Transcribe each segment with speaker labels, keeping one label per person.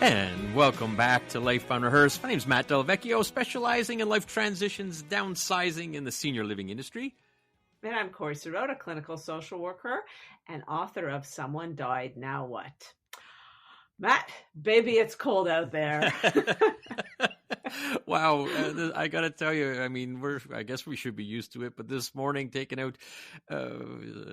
Speaker 1: And welcome back to Life Unrehearsed. My name's Matt Delvecchio, specializing in life transitions, downsizing in the senior living industry.
Speaker 2: And I'm Corrie Sirota, clinical social worker and author of Someone Died, Now What? Matt, baby, it's cold out there.
Speaker 1: Wow, I got to tell you, I mean, I guess we should be used to it, but this morning taking out, a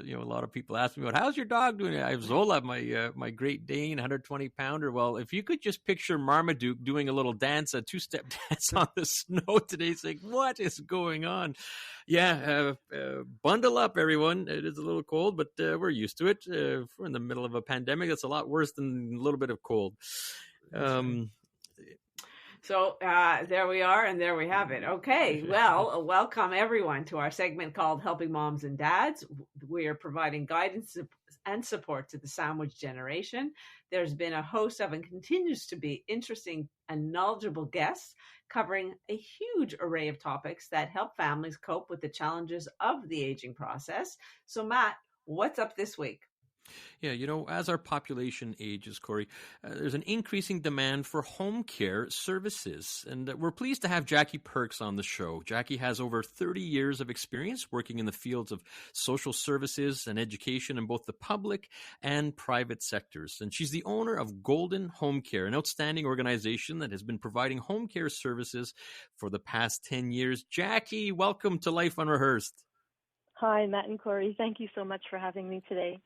Speaker 1: lot of people ask me about, how's your dog doing? I have Zola, my Great Dane, 120-pounder. Well, if you could just picture Marmaduke doing a little dance, a two-step dance on the snow today, saying, what is going on? Yeah, bundle up, everyone. It is a little cold, but we're used to it. We're in the middle of a pandemic. That's a lot worse than a little bit of cold.
Speaker 2: So there we are, and there we have it. Okay, well, welcome everyone to our segment called Helping Moms and Dads. We are providing guidance and support to the sandwich generation. There's been a host of and continues to be interesting and knowledgeable guests covering a huge array of topics that help families cope with the challenges of the aging process. So, Matt, what's up this week?
Speaker 1: Yeah, as our population ages, Corrie, there's an increasing demand for home care services. And we're pleased to have Jackie Percs on the show. Jackie has over 30 years of experience working in the fields of social services and education in both the public and private sectors. And she's the owner of Golden Home Care, an outstanding organization that has been providing home care services for the past 10 years. Jackie, welcome to Life Unrehearsed.
Speaker 3: Hi, Matt and Corrie. Thank you so much for having me today.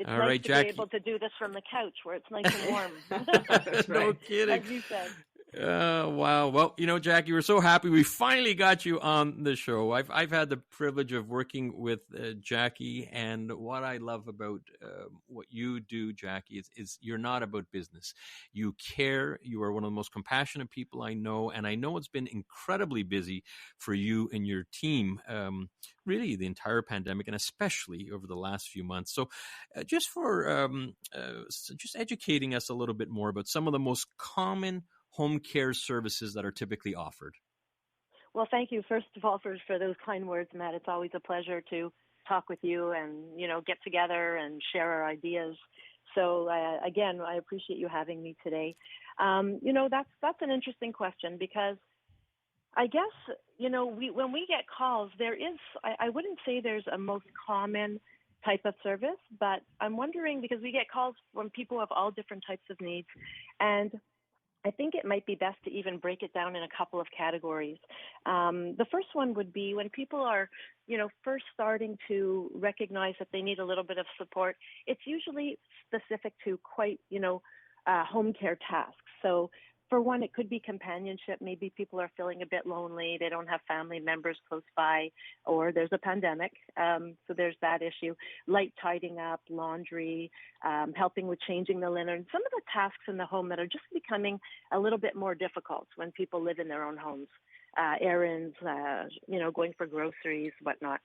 Speaker 3: It's
Speaker 1: All
Speaker 3: nice
Speaker 1: right,
Speaker 3: to
Speaker 1: Jackie.
Speaker 3: be able to do this from the couch where it's nice and warm.
Speaker 2: That's right.
Speaker 1: No kidding.
Speaker 3: As you said.
Speaker 1: Wow. Well, Jackie, we're so happy we finally got you on the show. I've had the privilege of working with Jackie, and what I love about what you do, Jackie, is you're not about business. You care. You are one of the most compassionate people I know, and I know it's been incredibly busy for you and your team, really the entire pandemic, and especially over the last few months. So just for just educating us a little bit more about some of the most common home care services that are typically offered.
Speaker 3: Well, thank you, first of all, for those kind words, Matt. It's always a pleasure to talk with you and, get together and share our ideas. So, again, I appreciate you having me today. That's an interesting question because I guess, when we get calls, there is, I wouldn't say there's a most common type of service, but I'm wondering because we get calls from people of all different types of needs, and I think it might be best to even break it down in a couple of categories. The first one would be when people are, first starting to recognize that they need a little bit of support. It's usually specific to quite, home care tasks. So for one, it could be companionship. Maybe people are feeling a bit lonely. They don't have family members close by, or there's a pandemic. So there's that issue. Light tidying up, laundry, helping with changing the linen. Some of the tasks in the home that are just becoming a little bit more difficult when people live in their own homes. Errands, going for groceries, whatnot.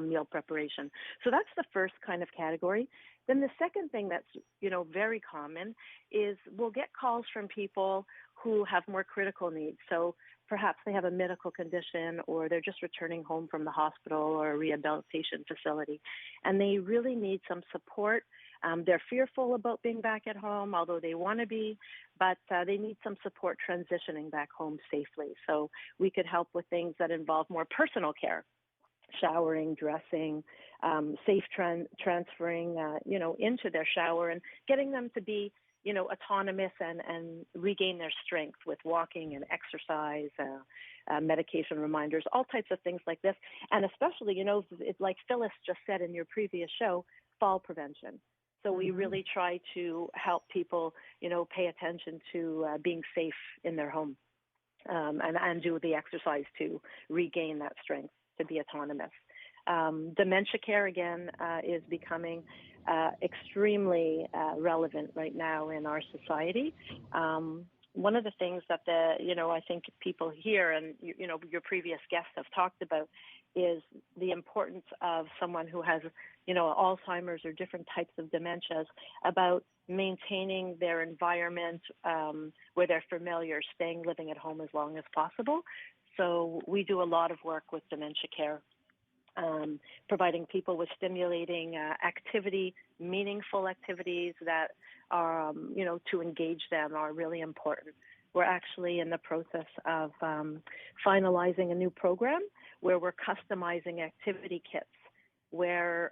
Speaker 3: Meal preparation. So that's the first kind of category. Then the second thing that's, very common is we'll get calls from people who have more critical needs. So perhaps they have a medical condition or they're just returning home from the hospital or a rehabilitation facility, and they really need some support. They're fearful about being back at home, although they want to be, but they need some support transitioning back home safely. So we could help with things that involve more personal care. Showering, dressing, safe transferring, into their shower and getting them to be, autonomous and regain their strength with walking and exercise, medication reminders, all types of things like this. And especially, it's like Phyllis just said in your previous show, fall prevention. So we really try to help people, pay attention to being safe in their home and do the exercise to regain that strength to be autonomous. Dementia care, again, is becoming extremely relevant right now in our society. One of the things that I think people here and, your previous guests have talked about is the importance of someone who has, Alzheimer's or different types of dementias about maintaining their environment where they're familiar, living at home as long as possible. So we do a lot of work with dementia care. providing people with stimulating activity, meaningful activities that are, to engage them are really important. We're actually in the process of finalizing a new program where we're customizing activity kits where,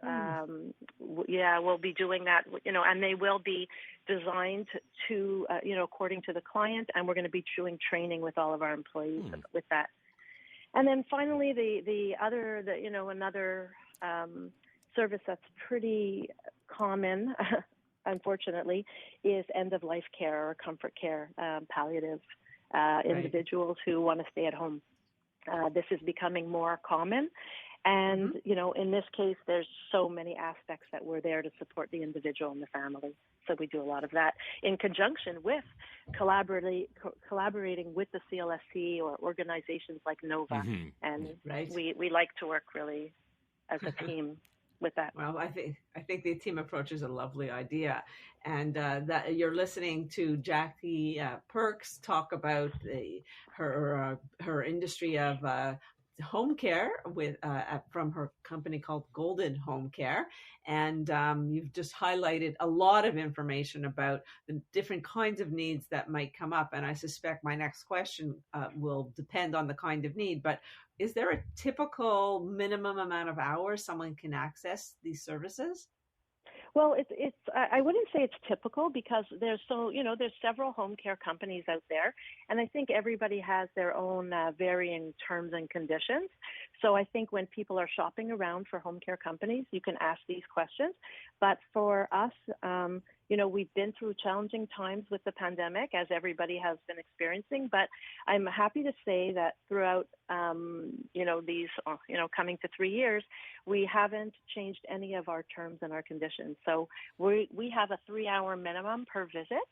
Speaker 3: we'll be doing that, and they will be designed to, according to the client, and we're going to be doing training with all of our employees with that. And then finally, another service that's pretty common, unfortunately, is end-of-life care or comfort care, palliative individuals who want to stay at home. This is becoming more common. And, in this case, there's so many aspects that we're there to support the individual and the family. So we do a lot of that in conjunction with collaborating with the CLSC or organizations like NOVA. And we like to work really as a team with that.
Speaker 2: Well, I think the team approach is a lovely idea. And that you're listening to Jackie Percs talk about her industry of home care from her company called Golden Home Care. And you've just highlighted a lot of information about the different kinds of needs that might come up. And I suspect my next question will depend on the kind of need. But is there a typical minimum amount of hours someone can access these services?
Speaker 3: Well, I wouldn't say it's typical because there's several home care companies out there, and I think everybody has their own varying terms and conditions. So I think when people are shopping around for home care companies, you can ask these questions. But for us, we've been through challenging times with the pandemic, as everybody has been experiencing. But I'm happy to say that throughout, these, coming to 3 years, we haven't changed any of our terms and our conditions. So we have a 3-hour minimum per visit,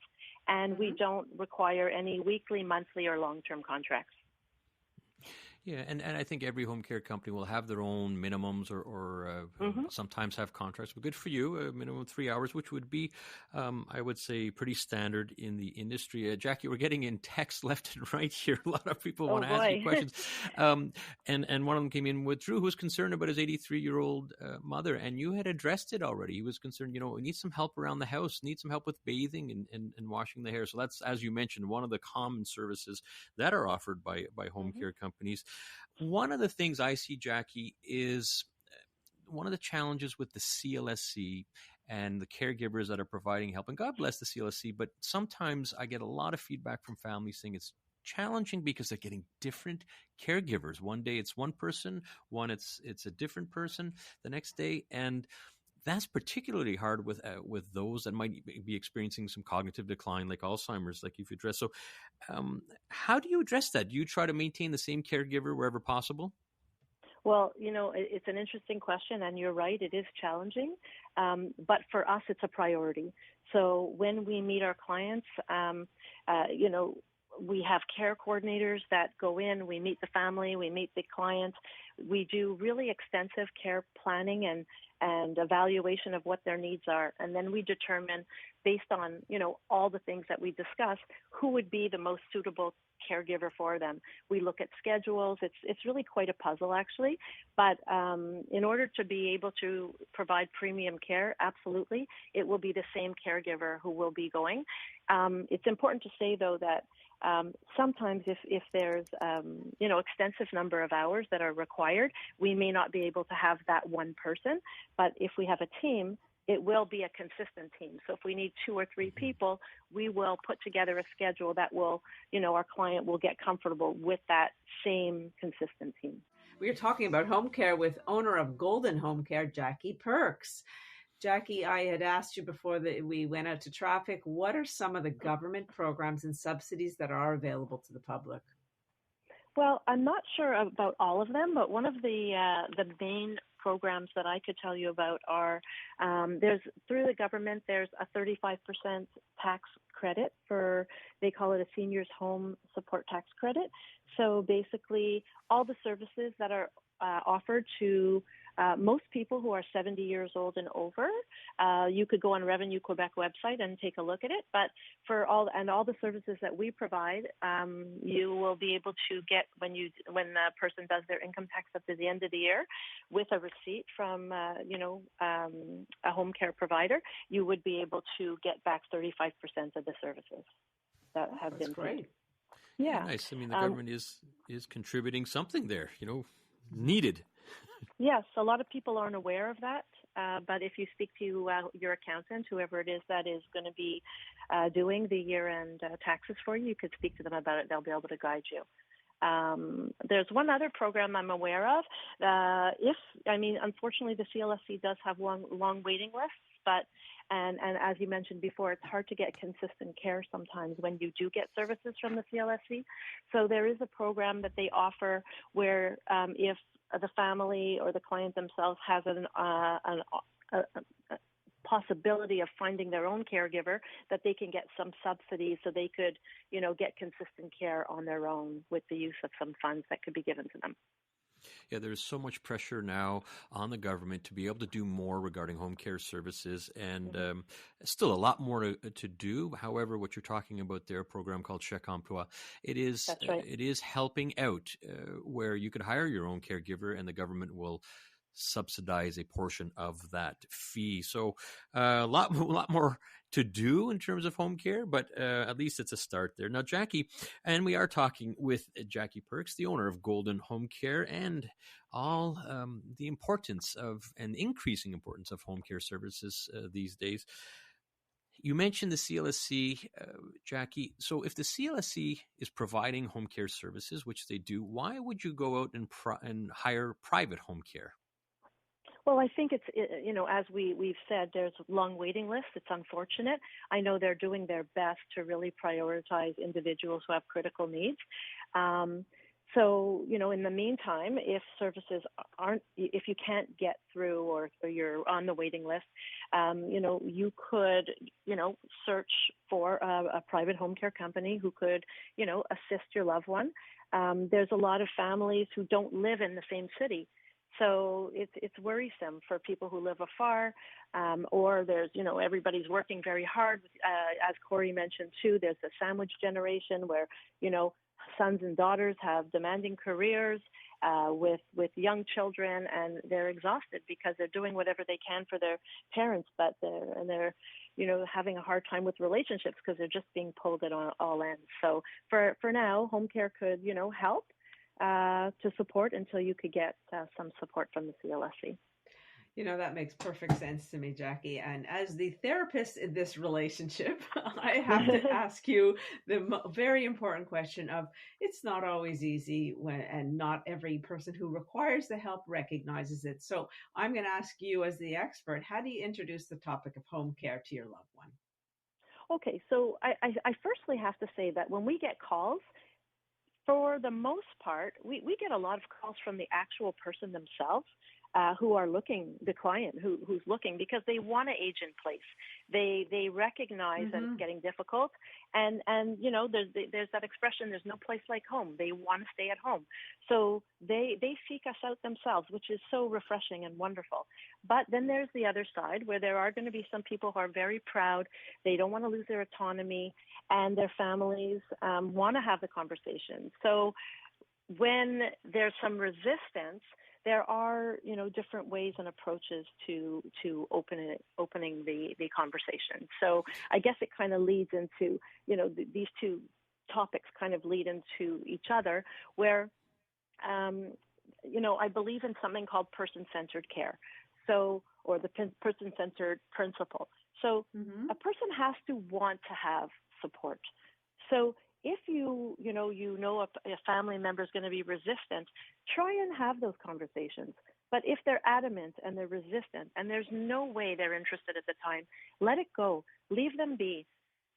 Speaker 3: and we don't require any weekly, monthly, or long-term contracts.
Speaker 1: Yeah, and I think every home care company will have their own minimums or sometimes have contracts. But good for you, a minimum of 3 hours, which would be, I would say, pretty standard in the industry. Jackie, we're getting in text left and right here. A lot of people want to ask you questions. And one of them came in with Drew, who was concerned about his 83-year-old mother, and you had addressed it already. He was concerned, we need some help around the house, need some help with bathing and washing the hair. So that's, as you mentioned, one of the common services that are offered by home care companies. One of the things I see, Jackie, is one of the challenges with the CLSC and the caregivers that are providing help. And God bless the CLSC, but sometimes I get a lot of feedback from families saying it's challenging because they're getting different caregivers. One day it's one person, it's a different person the next day, and that's particularly hard with those that might be experiencing some cognitive decline, like Alzheimer's, like you've addressed. So how do you address that? Do you try to maintain the same caregiver wherever possible?
Speaker 3: Well, it's an interesting question, and you're right, it is challenging. But for us, it's a priority. So when we meet our clients, we have care coordinators that go in, we meet the family, we meet the client. We do really extensive care planning and evaluation of what their needs are. And then we determine, based on, all the things that we discuss, who would be the most suitable caregiver for them. We look at schedules. It's really quite a puzzle, actually. But in order to be able to provide premium care, absolutely, it will be the same caregiver who will be going. It's important to say, though, that sometimes if there's, extensive number of hours that are required, we may not be able to have that one person. But if we have a team, it will be a consistent team. So if we need 2 or 3 people, we will put together a schedule that will, our client will get comfortable with that same consistent team.
Speaker 2: We are talking about home care with owner of Golden Home Care, Jackie Percs. Jackie, I had asked you before that we went out to traffic, what are some of the government programs and subsidies that are available to the public?
Speaker 3: Well, I'm not sure about all of them, but one of the main programs that I could tell you about are through the government, there's a 35% tax credit for They call it a seniors home support tax credit. So basically, all the services that are offered to most people who are 70 years old and over, you could go on Revenue Quebec website and take a look at it. But for all the services that we provide, you will be able to get when the person does their income tax up to the end of the year, with a receipt from a home care provider, you would be able to get back 35% of the services that have been
Speaker 2: great.
Speaker 3: paid. Yeah,
Speaker 1: nice. I mean, the government is contributing something there, needed.
Speaker 3: Yes, a lot of people aren't aware of that, but if you speak to your accountant, whoever it is that is going to be doing the year-end taxes for you, you could speak to them about it. They'll be able to guide you. There's one other program I'm aware of. Unfortunately, the CLSC does have long waiting lists, but and as you mentioned before, it's hard to get consistent care sometimes when you do get services from the CLSC. So there is a program that they offer where if the family or the client themselves has a possibility of finding their own caregiver, that they can get some subsidies so they could, get consistent care on their own with the use of some funds that could be given to them.
Speaker 1: Yeah, there's so much pressure now on the government to be able to do more regarding home care services, and still a lot more to do. However, what you're talking about there, a program called Chèque Emploi, it is helping out where you could hire your own caregiver and the government will subsidize a portion of that fee. So a lot more to do in terms of home care, but at least it's a start there. Now, Jackie, and we are talking with Jackie Percs, the owner of Golden Home Care, and all the importance of and increasing importance of home care services these days. You mentioned the CLSC, Jackie. So if the CLSC is providing home care services, which they do, why would you go out and hire private home care?
Speaker 3: Well, I think it's, as we've said, there's long waiting lists. It's unfortunate. I know they're doing their best to really prioritize individuals who have critical needs. So, in the meantime, if services if you can't get through or you're on the waiting list, you could, search for a private home care company who could, assist your loved one. There's a lot of families who don't live in the same city. So it's worrisome for people who live afar, or there's, everybody's working very hard. As Corrie mentioned too, there's a sandwich generation where, sons and daughters have demanding careers with young children, and they're exhausted because they're doing whatever they can for their parents, but they're having a hard time with relationships because they're just being pulled at all ends. So for now, home care could, help to support until you could get some support from the CLSC.
Speaker 2: That makes perfect sense to me, Jackie. And as the therapist in this relationship, I have to ask you the very important question of, it's not always easy and not every person who requires the help recognizes it. So I'm going to ask you as the expert, how do you introduce the topic of home care to your loved one?
Speaker 3: Okay, so I firstly have to say that when we get calls, for the most part, we get a lot of calls from the actual person themselves who are looking, the client who's looking, because they want to age in place. They recognize that it's getting difficult, and there's that expression, there's no place like home. They want to stay at home, so they seek us out themselves, which is so refreshing and wonderful. But then there's the other side, where there are going to be some people who are very proud. They don't want to lose their autonomy, and their families want to have the conversation. So when there's some resistance, there are, different ways and approaches to opening the conversation. So I guess it kind of leads into, these two topics kind of lead into each other, where, I believe in something called person-centered care. So, or the person-centered principle. So a person has to want to have support. So if you know a family member is going to be resistant, try and have those conversations. But if they're adamant and they're resistant and there's no way they're interested at the time, let it go. Leave them be.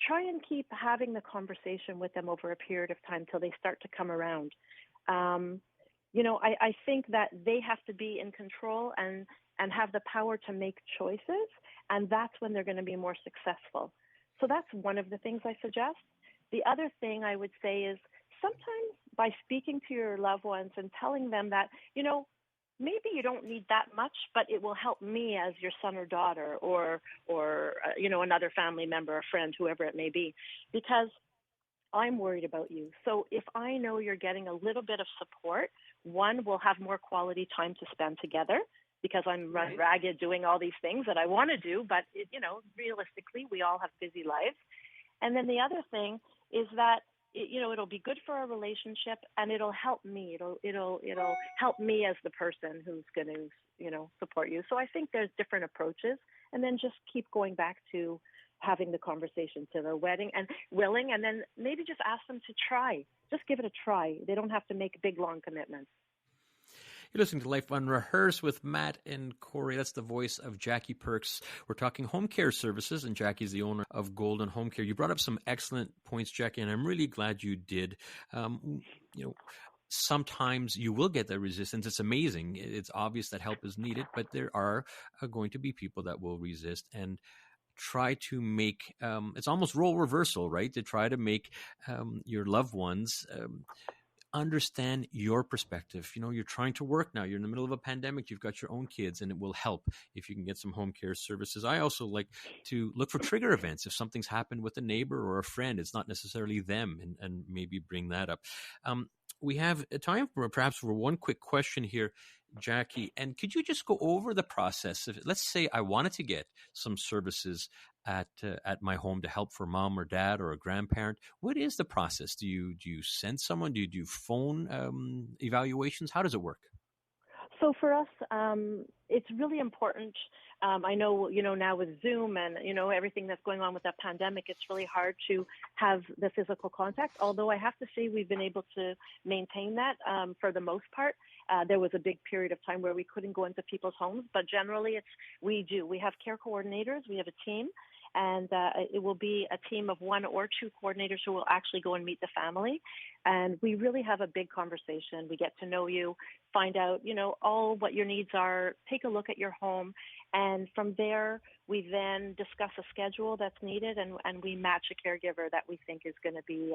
Speaker 3: Try and keep having the conversation with them over a period of time till they start to come around. I think that they have to be in control and have the power to make choices, and that's when they're going to be more successful. So that's one of the things I suggest. The other thing I would say is sometimes by speaking to your loved ones and telling them that, maybe you don't need that much, but it will help me as your son or daughter or another family member, a friend, whoever it may be, because I'm worried about you. So if I know you're getting a little bit of support, one, we'll have more quality time to spend together because I'm run ragged doing all these things that I want to do, but realistically, we all have busy lives. And then the other thing is that it'll be good for our relationship, and it'll help me. It'll help me as the person who's going to, support you. So I think there's different approaches, and then just keep going back to having the conversation to the wedding and willing, and then maybe just ask them to try. Just give it a try. They don't have to make big, long commitments.
Speaker 1: You're listening to Life Unrehearsed with Matt and Corrie. That's the voice of Jackie Percs. We're talking home care services, and Jackie's the owner of Golden Home Care. You brought up some excellent points, Jackie, and I'm really glad you did. Sometimes you will get that resistance. It's amazing. It's obvious that help is needed, but there are going to be people that will resist and try to make it's almost role reversal, right? To try to make your loved ones understand your perspective. You're trying to work now. You're in the middle of a pandemic. You've got your own kids, and it will help if you can get some home care services. I also like to look for trigger events. If something's happened with a neighbor or a friend, it's not necessarily them, and maybe bring that up. We have time for perhaps for one quick question here, Jackie. And could you just go over the process? Let's say I wanted to get some services at my home to help for mom or dad or a grandparent. What is the process? Do you send someone? Do you do phone evaluations? How does it work?
Speaker 3: So for us, it's really important. I know, now with Zoom and, everything that's going on with that pandemic, it's really hard to have the physical contact. Although I have to say we've been able to maintain that for the most part. There was a big period of time where we couldn't go into people's homes, but generally we do. We have care coordinators. We have a team. And it will be a team of 1 or 2 coordinators who will actually go and meet the family. And we really have a big conversation. We get to know you, find out, all what your needs are, take a look at your home. And from there, we then discuss a schedule that's needed, and we match a caregiver that we think is going to be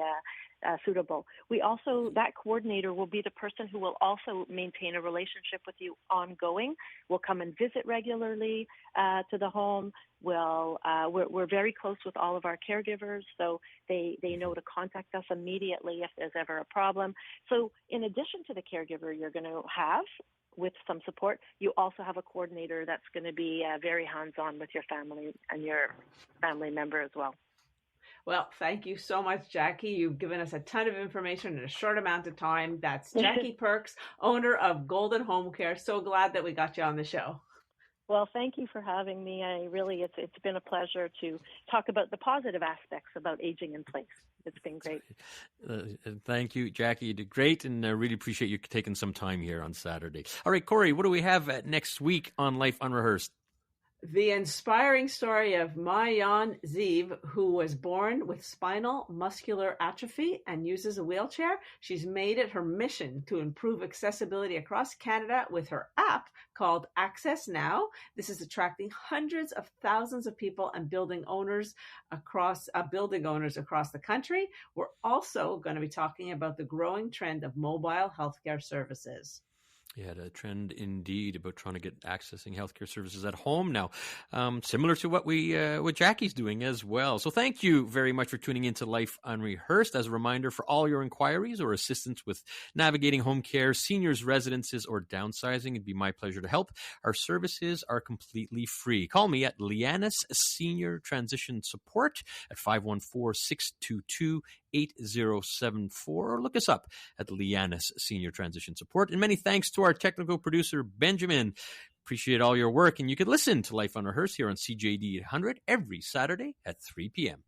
Speaker 3: suitable. That coordinator will be the person who will also maintain a relationship with you ongoing. Will come and visit regularly to the home. We're very close with all of our caregivers, so they know to contact us immediately if there's ever a problem. So in addition to the caregiver you're going to have with some support, you also have a coordinator that's going to be very hands-on with your family and your family member as well.
Speaker 2: Well, thank you so much, Jackie. You've given us a ton of information in a short amount of time. That's Jackie Percs, owner of Golden Home Care. So glad that we got you on the show.
Speaker 3: Well, thank you for having me. It's been a pleasure to talk about the positive aspects about aging in place. It's been great.
Speaker 1: Thank you, Jackie. You did great, and I really appreciate you taking some time here on Saturday. All right, Corrie, what do we have next week on Life Unrehearsed?
Speaker 2: The inspiring story of Mayan Zeev, who was born with spinal muscular atrophy and uses a wheelchair. She's made it her mission to improve accessibility across Canada with her app called Access Now. This is attracting hundreds of thousands of people and building owners across the country. We're also going to be talking about the growing trend of mobile healthcare services.
Speaker 1: Yeah, the trend indeed about trying to get accessing healthcare services at home now, similar to what Jackie's doing as well. So thank you very much for tuning into Life Unrehearsed. As a reminder, for all your inquiries or assistance with navigating home care, seniors residences, or downsizing, it'd be my pleasure to help. Our services are completely free. Call me at Lianas Senior Transition Support at 514-622-8074, or look us up at Lianas Senior Transition Support. And many thanks to our technical producer, Benjamin. Appreciate all your work. And you can listen to Life Unrehearsed here on CJD 800 every Saturday at 3 p.m.